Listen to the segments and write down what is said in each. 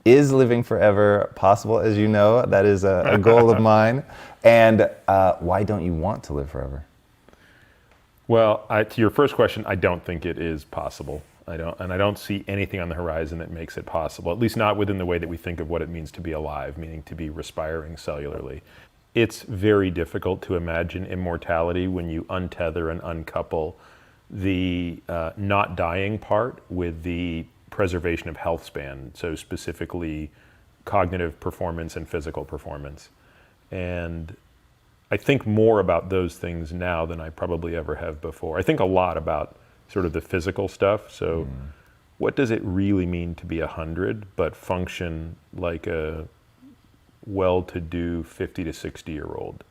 is living forever possible? As you know, that is a goal of mine. And why don't you want to live forever? Well, to your first question, I don't think it is possible. I don't see anything on the horizon that makes it possible, at least not within the way that we think of what it means to be alive, meaning to be respiring cellularly. It's very difficult to imagine immortality when you untether and uncouple the not dying part with the preservation of health span, so specifically cognitive performance and physical performance. And I think more about those things now than I probably ever have before. I think a lot about sort of the physical stuff. So what does it really mean to be 100 but function like a well-to-do 50 to 60-year-old?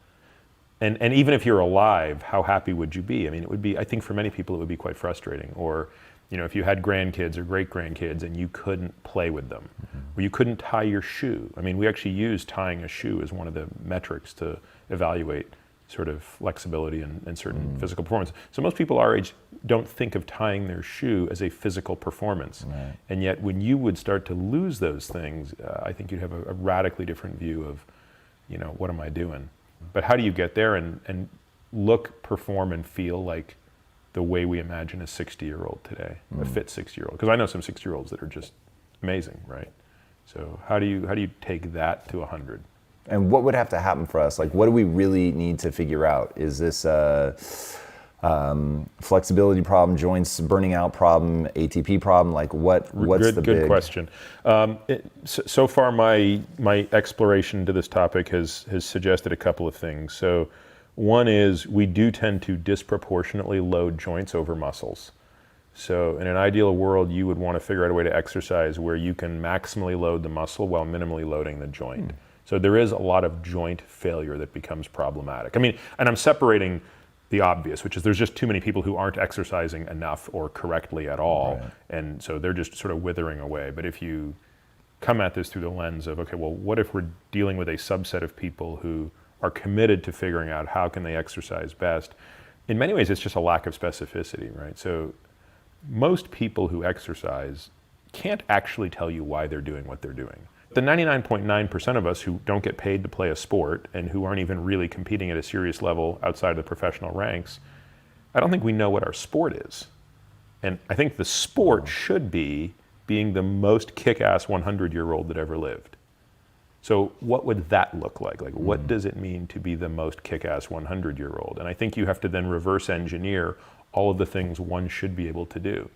And even if you're alive, how happy would you be? I mean, it would be, I think for many people it would be quite frustrating. Or, you know, if you had grandkids or great-grandkids and you couldn't play with them, or you couldn't tie your shoe. I mean, we actually use tying a shoe as one of the metrics to evaluate sort of flexibility and certain physical performance. So most people our age don't think of tying their shoe as a physical performance. Right. And yet when you would start to lose those things, I think you'd have a radically different view of, you know, what am I doing? But how do you get there and look, perform, and feel like the way we imagine a 60-year-old today, a fit 60-year-old? Because I know some 60-year-olds that are just amazing, right? So how do you take that to 100? And what would have to happen for us? Like, what do we really need to figure out? Is this a flexibility problem, joints burning out problem, ATP problem? Like, what's the big? Good question. So far, my exploration into this topic has suggested a couple of things. So one is we do tend to disproportionately load joints over muscles. So in an ideal world, you would want to figure out a way to exercise where you can maximally load the muscle while minimally loading the joint. So there is a lot of joint failure that becomes problematic. I mean, and I'm separating the obvious, which is there's just too many people who aren't exercising enough or correctly at all. Right. And so they're just sort of withering away. But if you come at this through the lens of, okay, well, what if we're dealing with a subset of people who are committed to figuring out how can they exercise best? In many ways, it's just a lack of specificity, right? So most people who exercise can't actually tell you why they're doing what they're doing. The 99.9% of us who don't get paid to play a sport and who aren't even really competing at a serious level outside of the professional ranks, I don't think we know what our sport is. And I think the sport should be being the most kick-ass 100-year-old that ever lived. So what would that look like? Like, what does it mean to be the most kick-ass 100-year-old? And I think you have to then reverse engineer all of the things one should be able to do.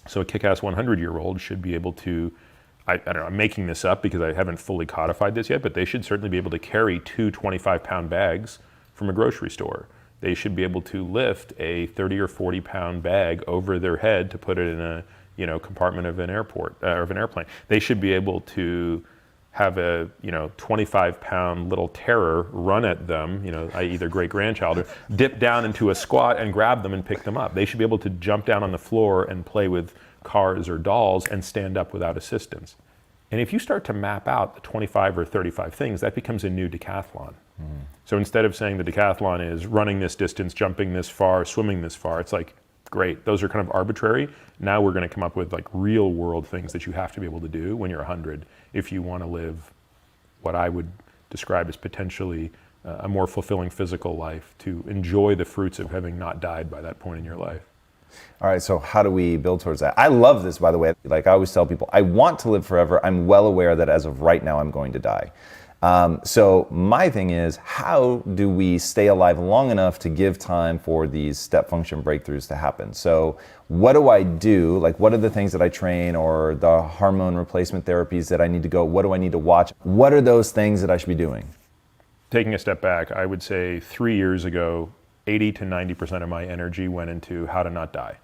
So a kick-ass 100-year-old should be able to, I don't know, I'm making this up because I haven't fully codified this yet, but they should certainly be able to carry 2 25-pound bags from a grocery store. They should be able to lift a 30 or 40-pound bag over their head to put it in a, you know, compartment of an airport or of an airplane. They should be able to have a, you know, 25-pound little terror run at them, you know, i.e. their great-grandchild, or dip down into a squat and grab them and pick them up. They should be able to jump down on the floor and play with cars or dolls and stand up without assistance. And if you start to map out the 25 or 35 things, that becomes a new decathlon. So instead of saying the decathlon is running this distance, jumping this far, swimming this far, it's like, great, those are kind of arbitrary. Now we're going to come up with like real world things that you have to be able to do when you're 100 if you want to live what I would describe as potentially a more fulfilling physical life, to enjoy the fruits of having not died by that point in your life. All right, so how do we build towards that? I love this, by the way. Like I always tell people, I want to live forever. I'm well aware that as of right now, I'm going to die. So my thing is, how do we stay alive long enough to give time for these step function breakthroughs to happen? So what do I do? Like, what are the things that I train, or the hormone replacement therapies that I need to go? What do I need to watch? What are those things that I should be doing? Taking a step back, I would say 3 years ago, 80 to 90% of my energy went into how to not die,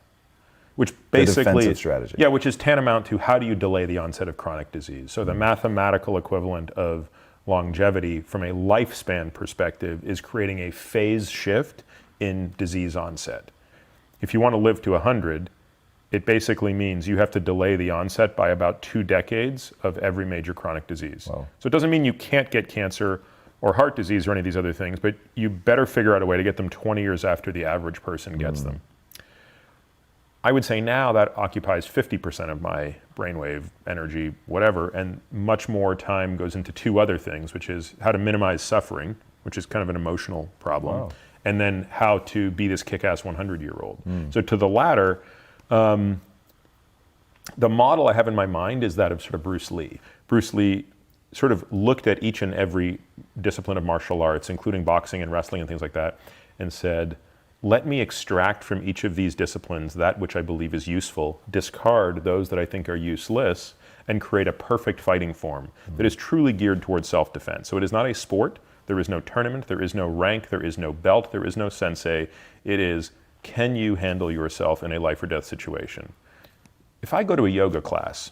which basically, the defensive strategy. Yeah, which is tantamount to how do you delay the onset of chronic disease. So the mathematical equivalent of longevity from a lifespan perspective is creating a phase shift in disease onset. If you want to live to 100, it basically means you have to delay the onset by about 2 decades of every major chronic disease. Wow. So it doesn't mean you can't get cancer or heart disease or any of these other things, but you better figure out a way to get them 20 years after the average person gets them. I would say now that occupies 50% of my brainwave energy, whatever, and much more time goes into two other things, which is how to minimize suffering, which is kind of an emotional problem, Wow. and then how to be this kick-ass 100-year-old. So to the latter, the model I have in my mind is that of sort of Bruce Lee. Bruce Lee sort of looked at each and every discipline of martial arts, including boxing and wrestling and things like that, and said, let me extract from each of these disciplines that which I believe is useful, discard those that I think are useless, and create a perfect fighting form that is truly geared towards self-defense. So it is not a sport. There is no tournament. There is no rank. There is no belt. There is no sensei. It is, can you handle yourself in a life or death situation? If I go to a yoga class,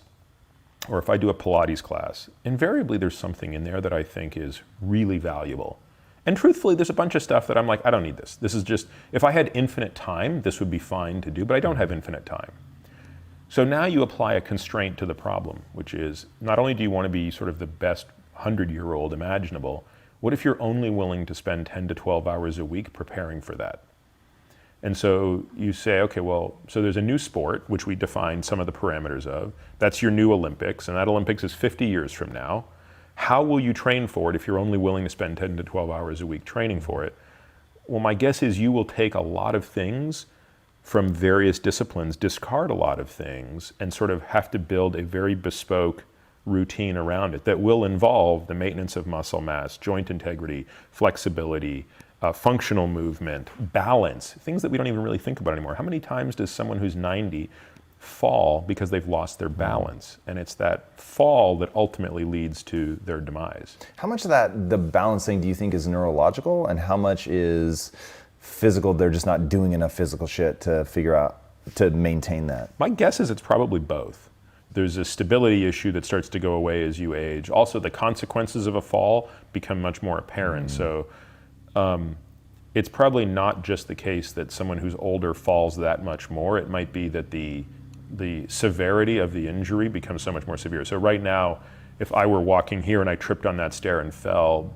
or if I do a Pilates class, invariably there's something in there that I think is really valuable. And truthfully, there's a bunch of stuff that I'm like, I don't need this. This is just, if I had infinite time, this would be fine to do, but I don't have infinite time. So now you apply a constraint to the problem, which is, not only do you want to be sort of the best 100-year-old imaginable, what if you're only willing to spend 10 to 12 hours a week preparing for that? And so you say, okay, well, so there's a new sport, which we define some of the parameters of. That's your new Olympics, and that Olympics is 50 years from now. How will you train for it if you're only willing to spend 10 to 12 hours a week training for it? Well, my guess is you will take a lot of things from various disciplines, discard a lot of things, and sort of have to build a very bespoke routine around it that will involve the maintenance of muscle mass, joint integrity, flexibility, functional movement, balance, things that we don't even really think about anymore. How many times does someone who's 90 fall because they've lost their balance? And it's that fall that ultimately leads to their demise. How much of that, the balancing, do you think is neurological, and how much is physical? They're just not doing enough physical shit to figure out, to maintain that. My guess is it's probably both. There's a stability issue that starts to go away as you age. Also, the consequences of a fall become much more apparent. So it's probably not just the case that someone who's older falls that much more. It might be that the severity of the injury becomes so much more severe. So right now, if I were walking here and I tripped on that stair and fell,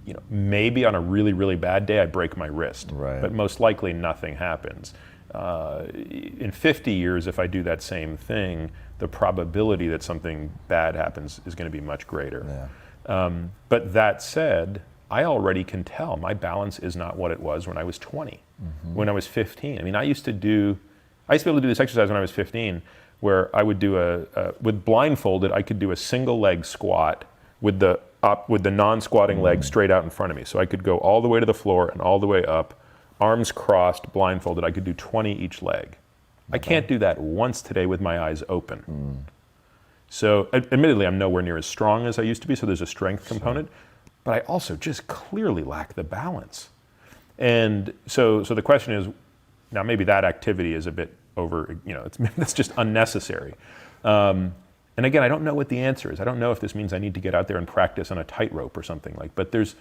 you know, maybe on a really, really bad day, I break my wrist. Right. But most likely nothing happens. In 50 years, if I do that same thing, the probability that something bad happens is going to be much greater. Yeah. But that said, I already can tell my balance is not what it was when I was 20, when I was 15. I mean, I used to be able to do this exercise when I was 15, where I would do with blindfolded, I could do a single leg squat with the non-squatting leg straight out in front of me. So I could go all the way to the floor and all the way up, arms crossed, blindfolded. I could do 20 each leg. I can't do that once today with my eyes open. So admittedly, I'm nowhere near as strong as I used to be, so there's a strength component, but I also just clearly lack the balance. And so the question is, now maybe that activity is a bit over, you know, that's just unnecessary. And again, I don't know what the answer is. I don't know if this means I need to get out there and practice on a tightrope or something like, but there's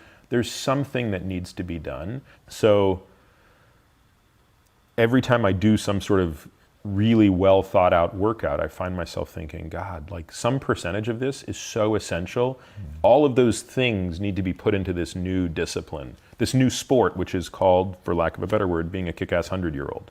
something that needs to be done. So every time I do some sort of really well thought out workout, I find myself thinking, God, like some percentage of this is so essential. All of those things need to be put into this new discipline, this new sport, which is called, for lack of a better word, being a kick-ass 100-year-old.